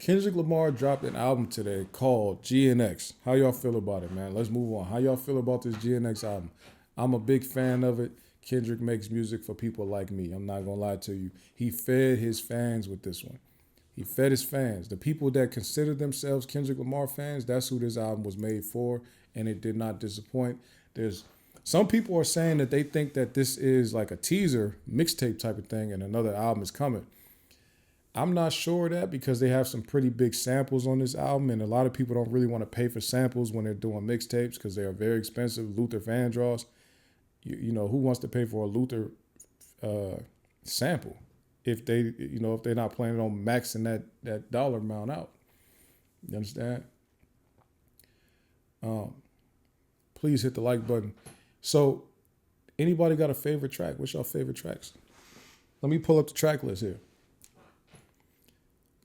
Kendrick Lamar dropped an album today called GNX. How y'all feel about it, man? Let's move on. How y'all feel about this GNX album? I'm a big fan of it. Kendrick makes music for people like me. I'm not gonna lie to you. He fed his fans with this one. He fed his fans. The people that consider themselves Kendrick Lamar fans, that's who this album was made for, and it did not disappoint. There's some people are saying that they think that this is like a teaser, mixtape type of thing, and another album is coming. I'm not sure of that because they have some pretty big samples on this album, and a lot of people don't really want to pay for samples when they're doing mixtapes because they are very expensive. Luther Vandross, you know, who wants to pay for a Luther sample if if they're not planning on maxing that dollar amount out? You understand? Please hit the like button. So, anybody got a favorite track? What's your favorite tracks? Let me pull up the track list here.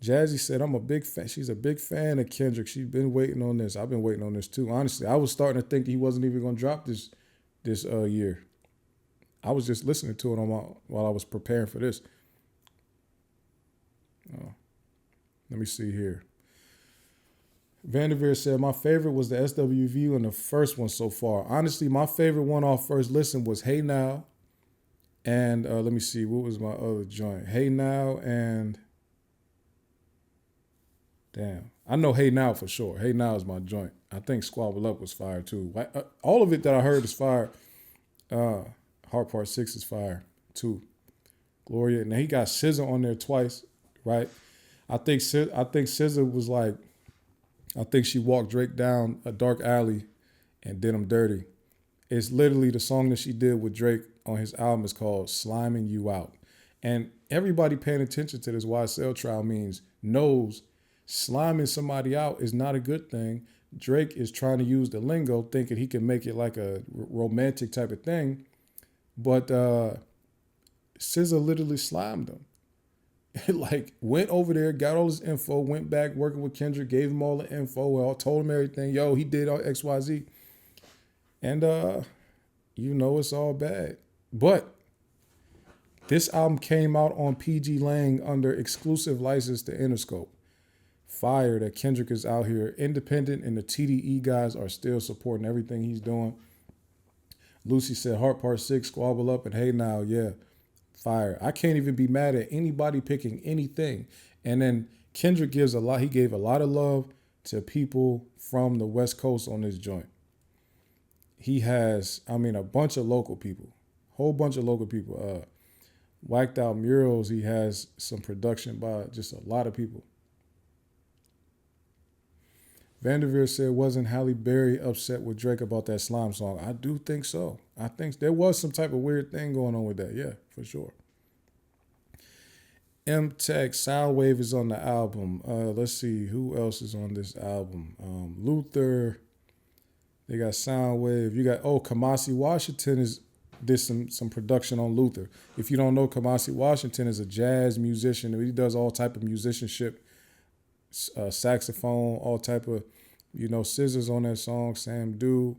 Jazzy said, I'm a big fan. She's a big fan of Kendrick. She's been waiting on this. I've been waiting on this too. Honestly, I was starting to think he wasn't even going to drop this year. I was just listening to it while I was preparing for this. Let me see here. Vanderveer said, my favorite was the SWV and the first one so far. Honestly, my favorite one off first listen was Hey Now. And let me see, what was my other joint? Hey Now and... Damn. I know Hey Now for sure. Hey Now is my joint. I think Squabble Up was fire too. All of it that I heard is fire. Heart Part 6 is fire too. Gloria. Now he got SZA on there twice, right? I think SZA was like, I think she walked Drake down a dark alley and did him dirty. It's literally the song that she did with Drake on his album is called Sliming You Out. And everybody paying attention to this YSL trial knows sliming somebody out is not a good thing. Drake is trying to use the lingo thinking he can make it like a romantic type of thing. But SZA literally slimed him. Like went over there, got all his info, went back working with Kendrick, gave him all the info, told him everything. Yo, he did all XYZ. And it's all bad. But this album came out on PG Lang under exclusive license to Interscope. Fire that Kendrick is out here independent and the TDE guys are still supporting everything he's doing. Lucy said Heart Part 6, Squabble Up, and Hey Now, yeah, fire. I can't even be mad at anybody picking anything. And then Kendrick he gave a lot of love to people from the West Coast on this joint. He has, a bunch of local people, whole bunch of local people. Whacked Out Murals, he has some production by just a lot of people. Vanderveer said, wasn't Halle Berry upset with Drake about that slime song? I do think so. I think there was some type of weird thing going on with that. Yeah, for sure. M-Tech, Soundwave is on the album. Let's see, who else is on this album? Luther. They got Soundwave. You got, Kamasi Washington did some production on Luther. If you don't know, Kamasi Washington is a jazz musician. He does all type of musicianship. Saxophone, all type of, scissors on that song, Sam Dew.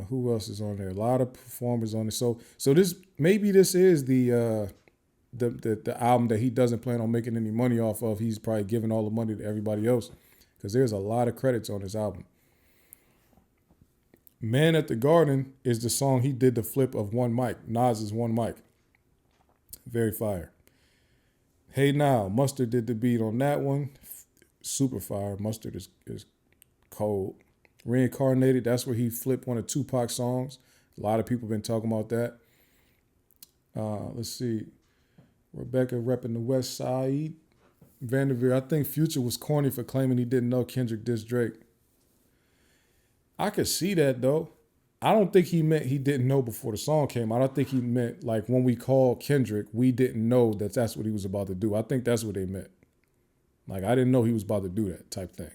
Who else is on there? A lot of performers on it. So this is the album that he doesn't plan on making any money off of. He's probably giving all the money to everybody else because there's a lot of credits on this album. Man at the Garden is the song he did the flip of One Mic. Nas's One Mic. Very fire. Hey Now, Mustard did the beat on that one. Super fire. Mustard is cold. Reincarnated, that's where he flipped one of Tupac's songs. A lot of people been talking about that. Let's see. Rebecca repping the West Side. Vanderveer, I think Future was corny for claiming he didn't know Kendrick dissed Drake. I could see that though. I don't think he meant he didn't know before the song came out. I think he meant like when we called Kendrick, we didn't know that's what he was about to do. I think that's what they meant. Like I didn't know he was about to do that type thing.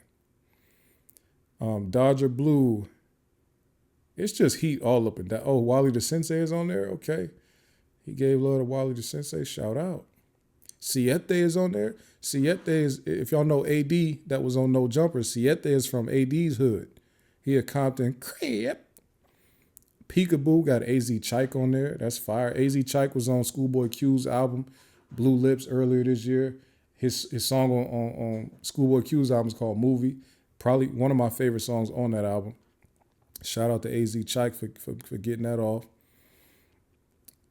Dodger Blue. It's just heat all up and down. Oh, Wally the Sensei is on there? Okay. He gave love to Wally the Sensei. Shout out. Siete is on there. Siete is, if y'all know AD that was on No Jumper, Siete is from AD's hood. He a Compton crap. Peekaboo got AZ Chike on there. That's fire. AZ Chike was on Schoolboy Q's album, Blue Lips, earlier this year. His song on Schoolboy Q's album is called Movie. Probably one of my favorite songs on that album. Shout out to AZ Chike for getting that off.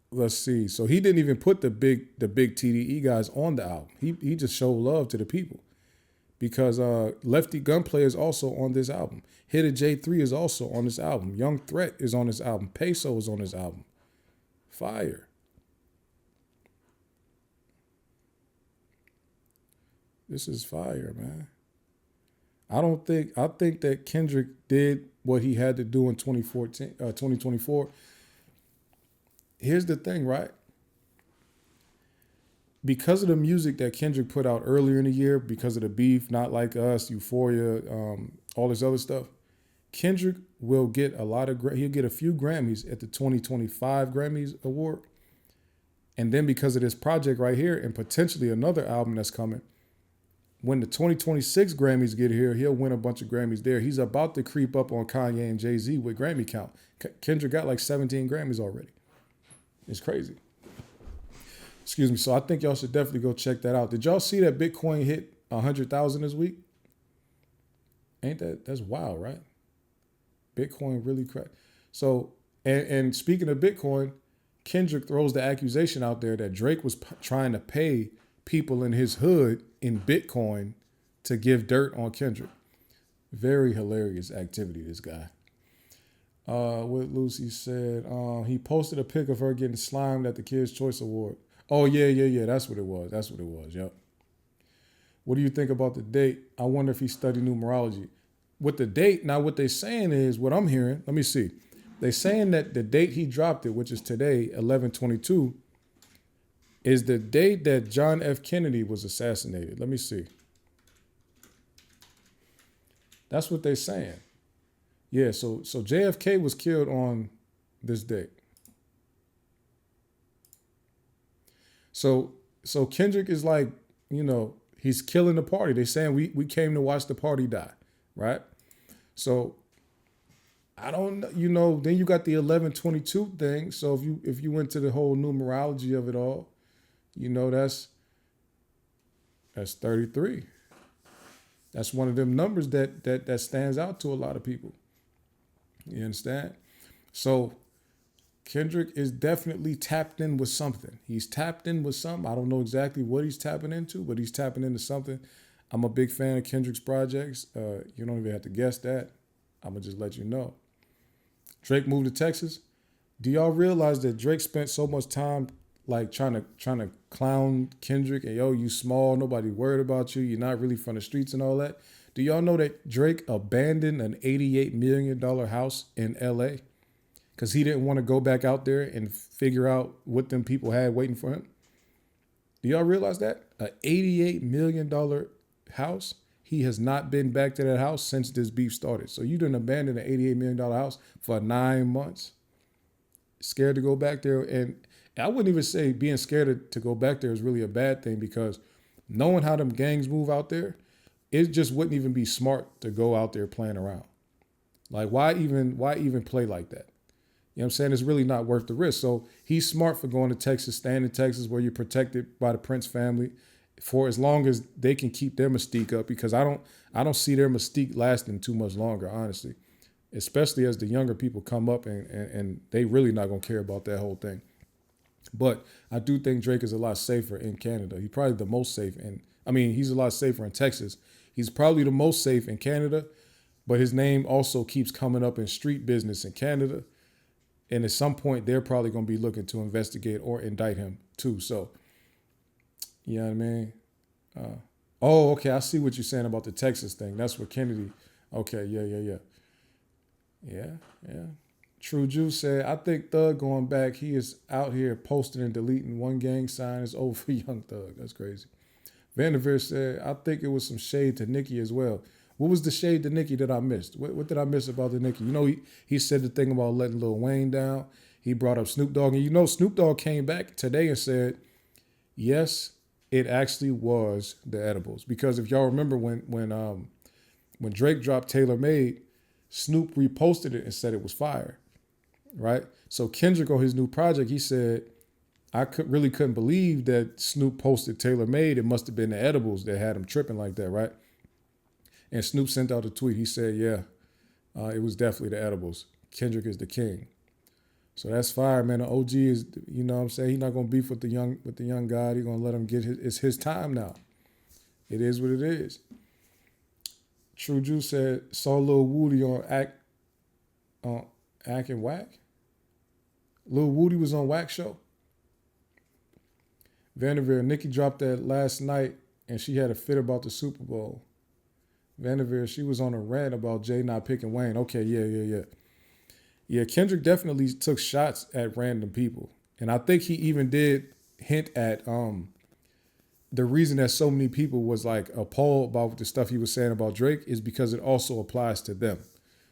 Let's see. So he didn't even put the big TDE guys on the album. He just showed love to the people. Because Lefty Gunplay is also on this album. Hitta J3 is also on this album. Young Threat is on this album. Peso is on this album. Fire. This is fire, man. I think that Kendrick did what he had to do in 2024. Here's the thing, right? Because of the music that Kendrick put out earlier in the year, because of the beef, Not Like Us, Euphoria, all this other stuff, Kendrick will get he'll get a few Grammys at the 2025 Grammys Award. And then because of this project right here and potentially another album that's coming, when the 2026 Grammys get here, he'll win a bunch of Grammys there. He's about to creep up on Kanye and Jay-Z with Grammy count. Kendrick got like 17 Grammys already. It's crazy. Excuse me. So I think y'all should definitely go check that out. Did y'all see that Bitcoin hit 100,000 this week? That's wild, right? Bitcoin really cracked. So, and speaking of Bitcoin, Kendrick throws the accusation out there that Drake was trying to pay people in his hood in Bitcoin to give dirt on Kendrick. Very hilarious activity, this guy. What Lucy said, he posted a pic of her getting slimed at the Kids' Choice Award. Oh, yeah. That's what it was. Yep. What do you think about the date? I wonder if he studied numerology. With the date, now what they're saying is, what I'm hearing, let me see. They're saying that the date he dropped it, which is today, 11/22, is the date that John F. Kennedy was assassinated. Let me see. That's what they're saying. Yeah, so JFK was killed on this date. So Kendrick is like, he's killing the party. They're saying we came to watch the party die, right? So I don't know, then you got the 11/22 thing. So if you went to the whole numerology of it all, that's 33. That's one of them numbers that stands out to a lot of people. You understand? So Kendrick is definitely tapped in with something. He's tapped in with something. I don't know exactly what he's tapping into, but he's tapping into something. I'm a big fan of Kendrick's projects. You don't even have to guess that. I'm going to just let you know. Drake moved to Texas. Do y'all realize that Drake spent so much time like trying to clown Kendrick and you small, nobody worried about you, you're not really from the streets and all that? Do y'all know that Drake abandoned an $88 million house in LA because he didn't want to go back out there and figure out what them people had waiting for him? Do y'all realize that? An $88 million house. He has not been back to that house since this beef started. So you done abandoned an $88 million house for 9 months. Scared to go back there. And I wouldn't even say being scared to go back there is really a bad thing, because knowing how them gangs move out there, it just wouldn't even be smart to go out there playing around. Like, why even play like that? You know what I'm saying? It's really not worth the risk. So he's smart for going to Texas, staying in Texas where you're protected by the Prince family for as long as they can keep their mystique up, because I don't see their mystique lasting too much longer, honestly, especially as the younger people come up and they really not going to care about that whole thing. But I do think Drake is a lot safer in Canada. He's probably the most safe he's a lot safer in Texas. He's probably the most safe in Canada, but his name also keeps coming up in street business in Canada. And at some point, they're probably going to be looking to investigate or indict him too. So, you know what I mean? Okay, I see what you're saying about the Texas thing. That's what Kennedy. Okay, yeah. True Juice said, I think Thug going back, he is out here posting and deleting one gang sign. It's over for Young Thug. That's crazy. Vanderveer said, I think it was some shade to Nicki as well. What was the shade to Nicki that I missed? What did I miss about the Nicki? He said the thing about letting Lil Wayne down. He brought up Snoop Dogg. And Snoop Dogg came back today and said, yes, it actually was the edibles. Because if y'all remember when Drake dropped Tailor Made, Snoop reposted it and said it was fire. Right? So Kendrick on his new project, he said, really couldn't believe that Snoop posted Taylor Made. It must have been the edibles that had him tripping like that, right? And Snoop sent out a tweet. He said, yeah, it was definitely the edibles. Kendrick is the king. So that's fire, man. The OG is, you know what I'm saying? He's not gonna beef with the young guy. He's gonna let him get it's his time now. It is what it is. True Juice said, saw Lil Woody on Act and Whack. Lil Woody was on Whack Show. Vanderveer, Nikki dropped that last night and she had a fit about the Super Bowl. Vanderveer, she was on a rant about Jay not picking Wayne. Okay, yeah. Yeah, Kendrick definitely took shots at random people. And I think he even did hint at the reason that so many people was like appalled about the stuff he was saying about Drake is because it also applies to them.